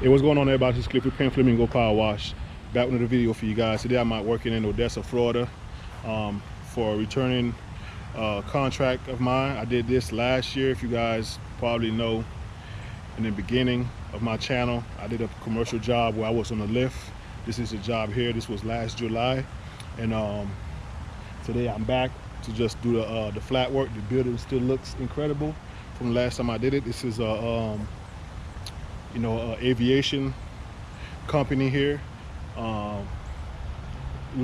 Hey, what's going on, everybody? This is Cliffy Pen Flamingo Power Wash. Back with another video for you guys. Today I'm out working in Odessa, Florida, for a returning contract of mine. I did this last year. If you guys probably know, in the beginning of my channel, I did a commercial job where I was on the lift. This is the job here. This was last July, and today I'm back to just do the flat work. The building still looks incredible from the last time I did it. This is a aviation company here. We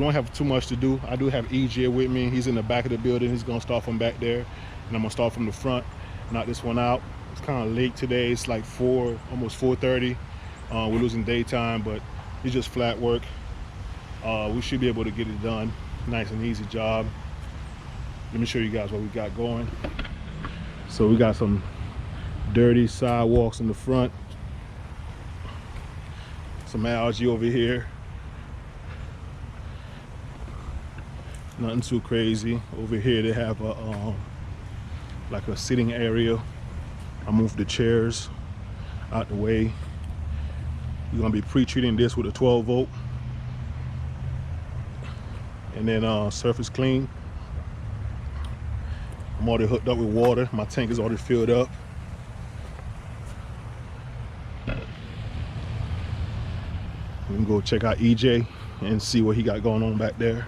don't have too much to do. I do have EJ with me. He's in the back of the building. He's gonna start from back there, and I'm gonna start from the front, knock this one out. It's kind of late today. It's like almost 4:30. We're losing daytime, but it's just flat work. We should be able to get it done. Nice and easy job. Let me show you guys what we got going. So we got some dirty sidewalks in the front. Some algae over here. Nothing too crazy. Over here they have a like a sitting area. I moved the chairs out the way. We're gonna be pre-treating this with a 12 volt, and then surface clean. I'm already hooked up with water. My tank is already filled up. We can go check out EJ and see what he got going on back there.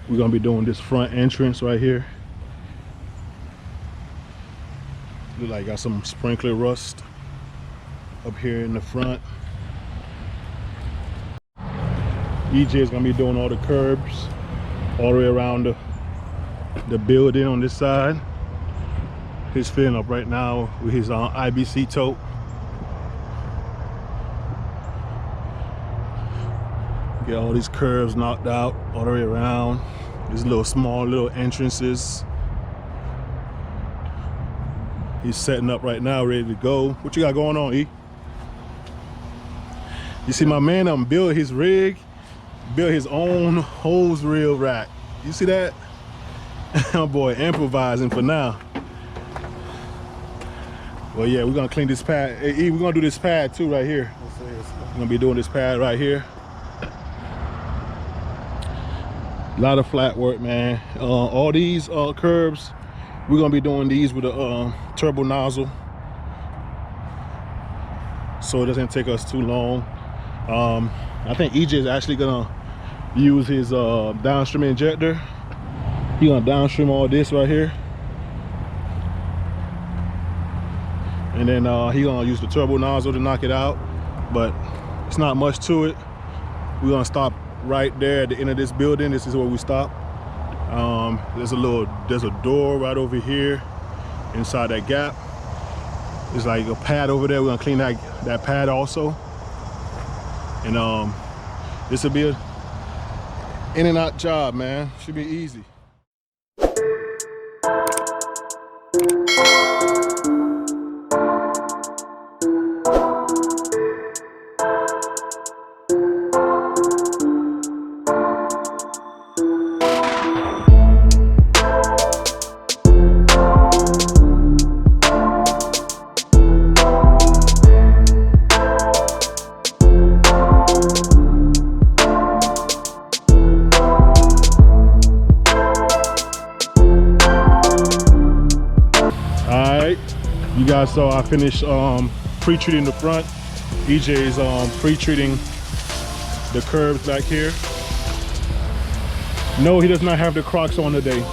We're gonna be doing this front entrance right here. Look like got some sprinkler rust up here in the front. EJ is gonna be doing all the curbs all the way around the building on this side. He's filling up right now with his IBC tote. Get all these curves knocked out all the way around. These small little entrances. He's setting up right now, ready to go. What you got going on, E? You see my man build his rig, build his own hose reel rack. You see that? Oh boy, improvising for now. Well, yeah, we're gonna clean this pad. Hey, E, we're gonna do this pad too right here. We're gonna be doing this pad right here. A lot of flat work, man. All these curbs, we're gonna be doing these with a turbo nozzle, so it doesn't take us too long. I think EJ is actually gonna use his downstream injector. He's gonna downstream all this right here, and then he's gonna use the turbo nozzle to knock it out. But it's not much to it. We're gonna stop right there at the end of this building. This is where we stop. There's a door right over here inside that gap. There's like a pad over there. We're gonna clean that pad also, and this will be a in and out job, man. Should be easy. You guys saw I finished pre-treating the front. EJ is pre-treating the curbs back here. No, he does not have the Crocs on today.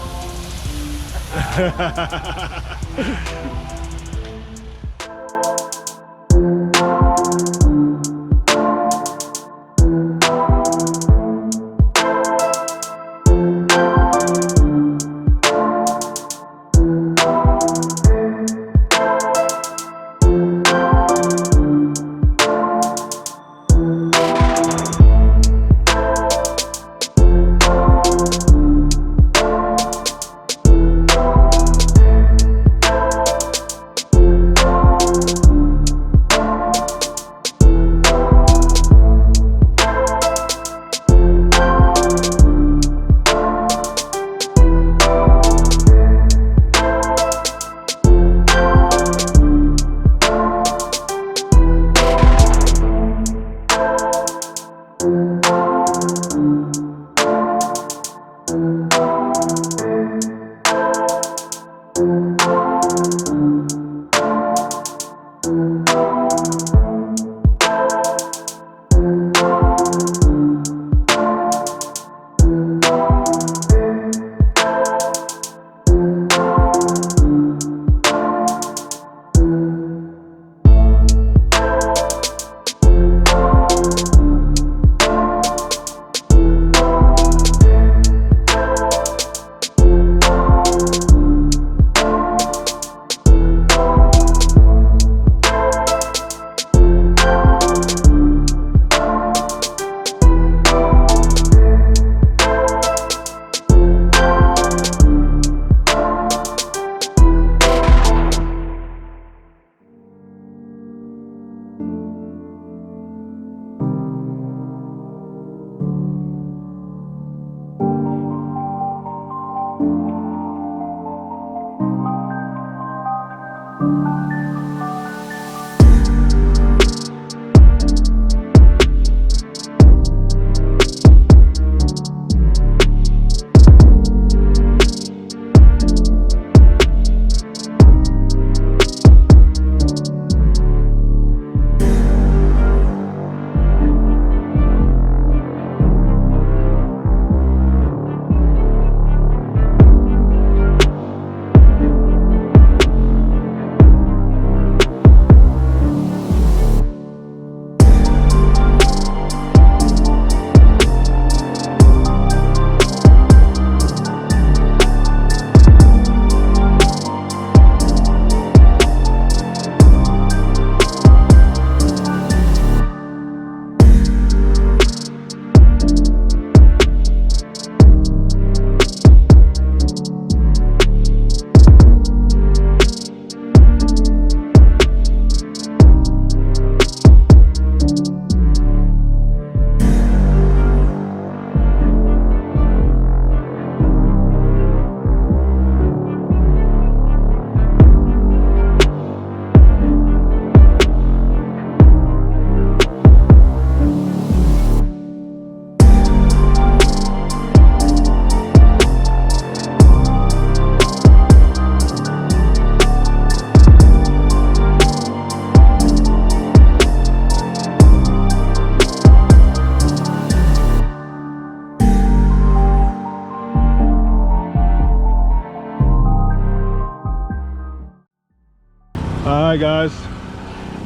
right, guys,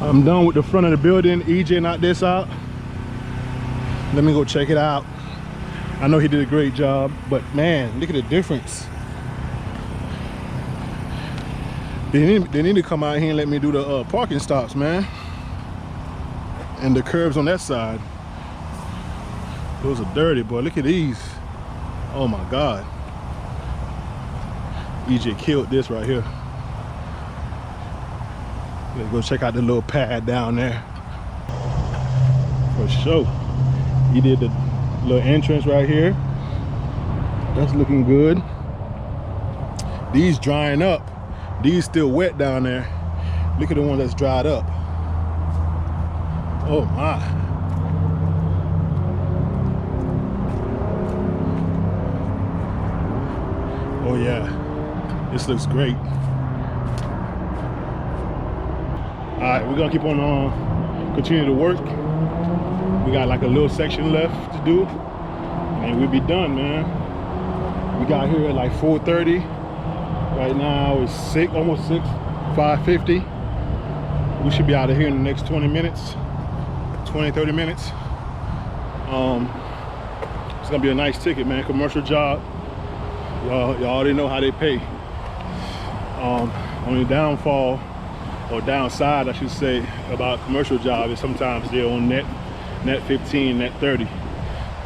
I'm done with the front of the building. EJ knocked this out. Let me go check it out. I know he did a great job, but man, look at the difference. They need to come out here and let me do the parking stops, man, and the curbs on that side. Those are dirty, boy. Look at these. Oh my God. EJ killed this right here. Let's go check out the little pad down there. For sure. He did the little entrance right here. That's looking good. These drying up. These still wet down there. Look at the one that's dried up. Oh my. Oh yeah, this looks great. All right, we're gonna keep on continue to work. We got like a little section left to do, and we'll be done, man. We got here at like 4:30. Right now it's 6, almost 6, 5:50. We should be out of here in the next 20 minutes, 20, 30 minutes. It's gonna be a nice ticket, man. Commercial job. Y'all already know how they pay. Only downfall, or downside I should say, about commercial job is sometimes they're on net 15, net 30.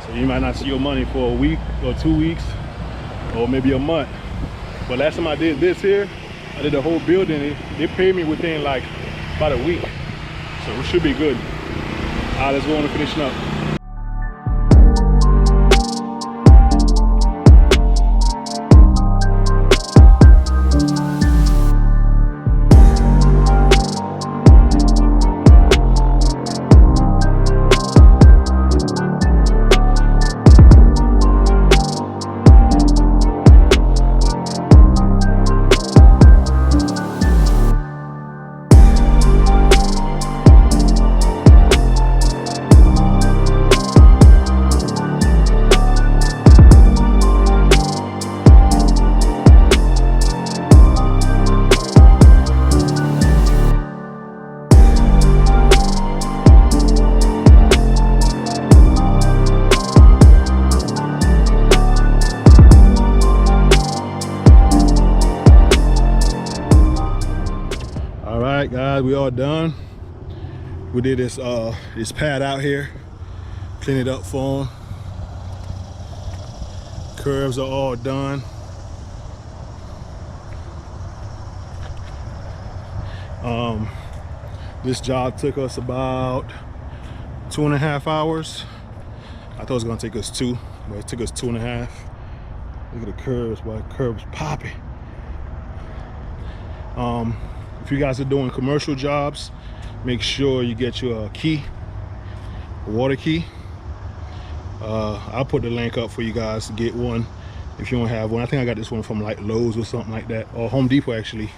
So you might not see your money for a week or 2 weeks or maybe a month. But last time I did this here, I did the whole building. They paid me within like about a week. So it should be good. All right, let's go on and finish up. Alright guys, we all done. We did this pad out here, clean it up for them. Curves are all done. This job took us about 2.5 hours. I thought it was gonna take us 2, but it took us 2.5. Look at the curves, boy, the curves popping. If you guys are doing commercial jobs, make sure you get your key, a water key. I'll put the link up for you guys to get one if you don't have one. I think I got this one from like Lowe's or something like that, or Home Depot actually.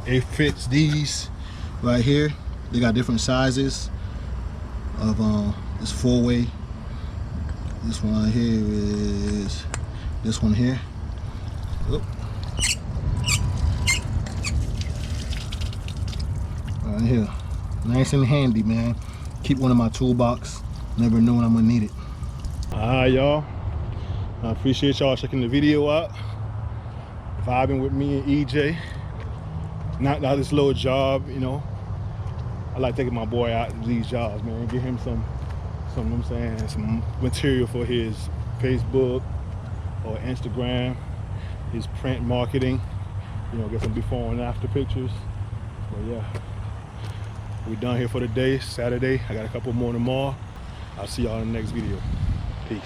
It fits these right here. They got different sizes of this 4-way. This one right here is this one here. Oop. Right here, nice and handy, man. Keep one in my toolbox. Never know when I'm gonna need it. All right, y'all. I appreciate y'all checking the video out, vibing with me and EJ. Knocked out this little job, you know. I like taking my boy out to these jobs, man. Give him some I'm saying, some material for his Facebook or Instagram, his print marketing. You know, get some before and after pictures. But yeah. We're done here for the day, Saturday. I got a couple more tomorrow. I'll see y'all in the next video. Peace.